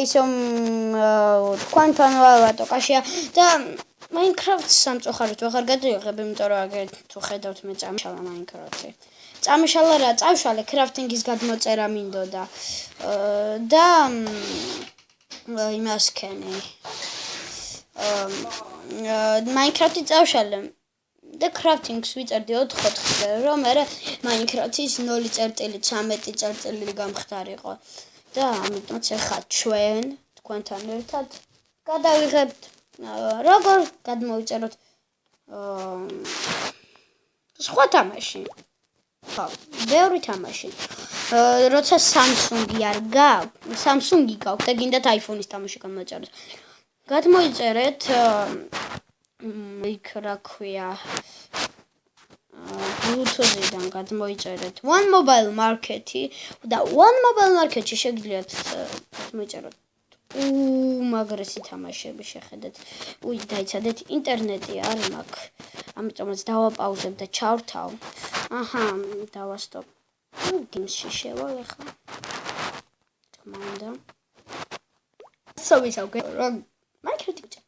ისო თქვენთან ვატოკაშია და Minecraft სამწუხაროდ ვეღარ გადავიღებ, იმიტომ რომ აგერ თუ ხედავთ მე წამშალა Minecraft-ი. წამშალა რა, წავშალე crafting-ის გადმოწერა მინდოდა. და იმას ქენი. Minecraft-ი წავშალე და crafting-ს ვიწერდი 4-4-ზე, რომ მე Minecraft-ის 0.13 გამხდარიყო. და ამიტომაც ახლა ჩვენ თქვენთან ერთად გადავიღებთ როგორ გადმოვიწეროთ სხვა თამაში. ხო, ბევრი თამაში. როცა Samsung-ი არ გაქვს, Samsung-ი გაქვს და გინდათ iPhone-ის თამაში გამოიწეროთ. გადმოიწერეთ იქ რა ქვია Bluetooth-დან გადმოიწერეთ One Mobile Market-ი და One Mobile Market-ში შეგიძლიათ მოიწეროთ უმაგრესი თამაშები შეხედეთ. დაიცადეთ ინტერნეტი არ მაქვს. ამიტომაც დავაპაუზებ და ჩავრთავ. აჰა, დავასტოპ. გიმში შევა ახლა. თქმა უნდა. სოვისავ რა Minecraft-ი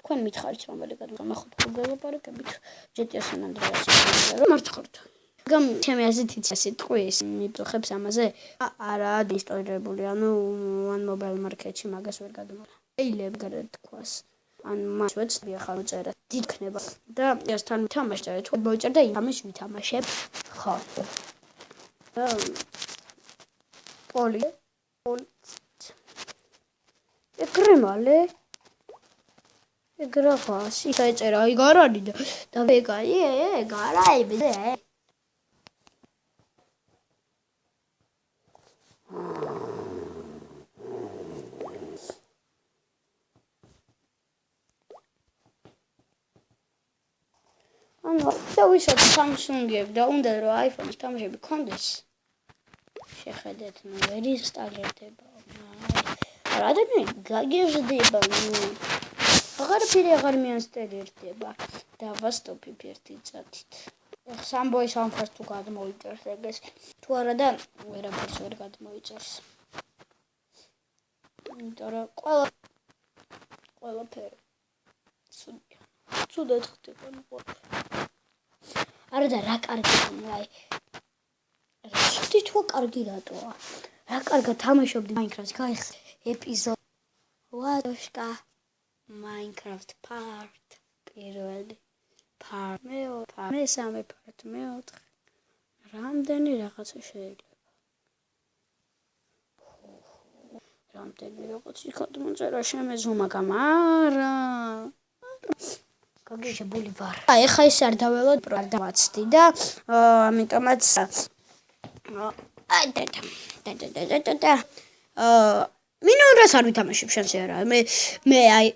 თქვენ მითხარით რომ ვერ გადმახოთ გველაპარაკებით GTA San Andreas-ში რომ მართხართ. გამ ჩემი აზრით სიტყვის მიფრთხებს ამაზე არა ინსტალირებული, ანუ One Mobile Market-ში მაგას ვერ გადმოვა. შეიძლება თქვას. ან მასვეც ახლა წერა დიდქნება და ესთან თამაშდა თუ მოიწერდა იმას ვითამაშებ. ხო. და პოლი ეკრემალე ეგრაფას იწერა აი გარანი და ვეგაი გარაიბზე ანუ დავიშოთ Samsung-ები და უნდა რომ iPhone-ის თამაშები კონდეს შეხედეთ ნუ ვერ ინსტალირდება რა ადამიანი გაგევზდება აღარ მიინსტალირდება და ვასტოპი ერთი წათით სამბოის ამხას თუ გადმოიწერს ეგეს თუ არა და ვერაფერს ვერ გადმოიწერს იმიტომ რომ ყველაფერი ცუდად ხდება არა და რა კარგია აი რა თუ კარგი რატოა რა კარგად თამაშობდი Minecraft გაიხ ეპიზოდი ვატოშკა Minecraft part პირველი part მესამე part მეოთხე რამდენი რაღაცა შეიძლება რამდენი რაღაცა გადმოწერა შემეძუმა გამარა გაგიჟებული ვარ აი ხა ის არ დაველოდ არ დავაცდი და ამიტომაც და მინიონს არ ვითამაშებ შანსი არა მე აი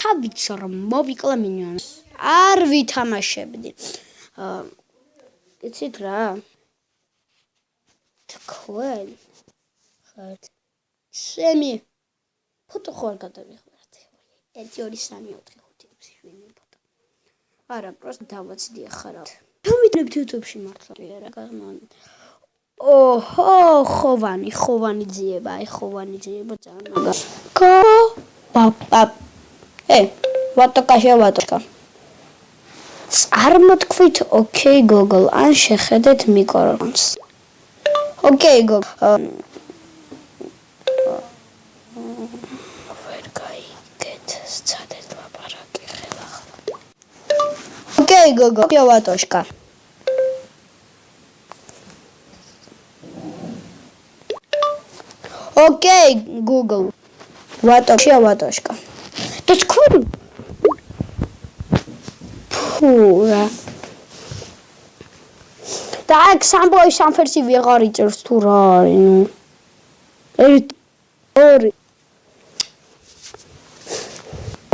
თავიც რომ მოვიკლა მინიონს არ ვითამაშებდი იცით რა თქვენ ხართ შემი ფოტო ხარ გადავიხართ 1 2 3 4 5 6 7 ფოტო არა პროსტ დავაცდი ახლა თამითნებთ YouTube-ში მართლა რა გაგმონ ხოვანი ძიება აი ხოვანი ძიება ძალიან მაგარ პაპ ვატოკა წარმოთქვით OK Google ან შეხედეთ მიკროფონს OK Google ვერ გაიგეთ სცადეთ ლაპარაკი ხელა OK Google ვატოშკა OK Google ვატოშკა და თქვენ ფურა და აქ სამბოის სამფერსი ვეღარ იწერს თუ რა არის ნუ ორი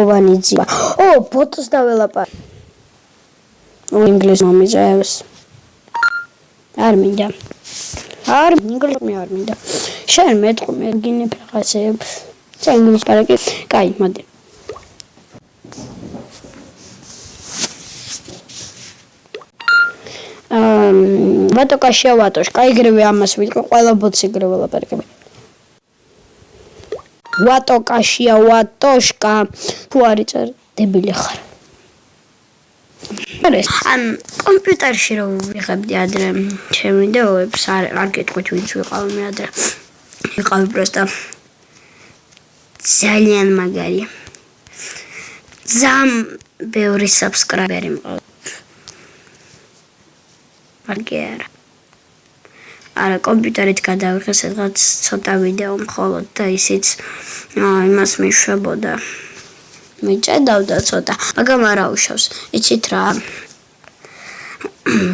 ოვანიძია ბოტოს დაველაპარ ინგლისური მომიძებს არ მინდა არ ინგლისური არ მინდა შენ მეტყვი გინე რაღაცებს ინგლისური პარაკი კაი მოდი ვატოკაშია ვატოშკა იგრევე ამას ვიტყვი ყველა ბოთს იგრევე ლაპარაკები ვატოკაშია ვატოშკა თუ არ იწერ დებილი ხარ ან კომპიუტერში რომ ვიღებდი ადრე ჩემ ვიდეოებს არ გეტყვით ვინც ვიყავი მე ადრე ვიყავი პროსტა ძალიან მაგარი ზამ ბევრი საბსკრაიბერი მყავს მაგერა არა კომპიუტერით გადავიღე სადღაც ცოტა ვიდეო მხოლოდ და ისიც იმას მიშვებოდა მიჭედავდა ცოტა მაგრამ არა უშავს იცით რა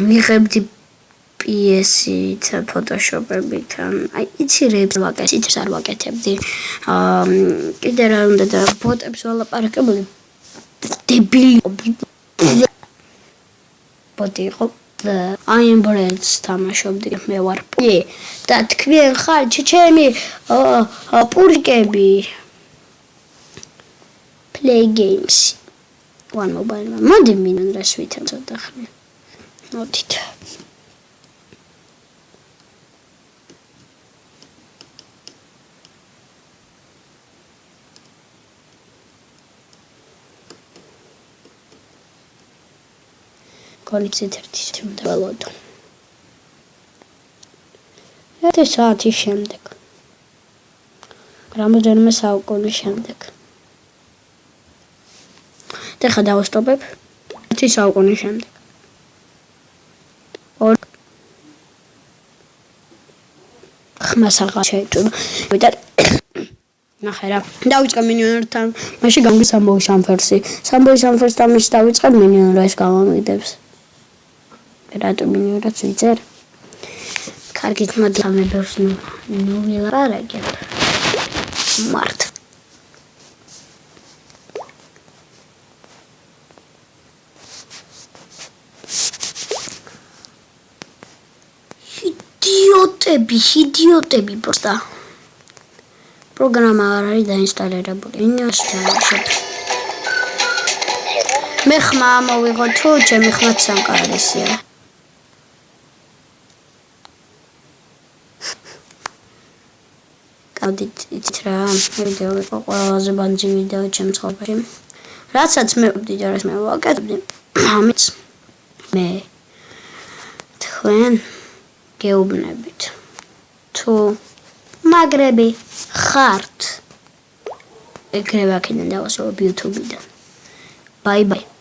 ვიღებდი PS-ით ფოტოშოპებით აი იცი რეებს ვაკეთებ არ ვაკეთებდი კიდე რა უნდა და ბოტებს ვალაპარაკებული დებილი ბოტი იყო აი ბრენდს თამაშობდი მე ვარ და თქვენ ხარ ჩემი პურიკები play games one mobile მოდი მინდას ვითარ ცოტა ხნი მოდით კოლიცით ერთი შემდავალოდო. ერთი საათის შემდეგ. რამდენიმე საუკუნის შემდეგ. და ხა დავასტოპებ. ერთი საუკუნის შემდეგ. ხმას აღარ შეეჭვება. ვიტარ ნახე რა. დავიწყე მინიონერთან. მაშინ გამგი სამბოი სამფერსი. სამბოი სამფერსთან მის დავიწყე მინიონერს გამომიდებს. რატო მინიორაც ვიძერ? კარგით მოდი ამ ბევრს ნუვილაპარაკებ. მართ. Idiotebi просто. პროგრამა არ არის დაინსტალირებული. ინიოს ჩამოშებ. მე ხმა მოვიღო თუ ჩემი ხმაც სამყაროსია. გავდით იცით რა ვიდეო იყო ყველაზე ბანძი ვიდეო ჩემ ცხოვრებაში. რასაც მე ვდიდარეს მე ვაკეთებდი. ამით მე თქვენ გეუბნებით. თუ მაგრები ხართ ეგრევე აქედან დავასრულებ YouTube-დან. Bye bye.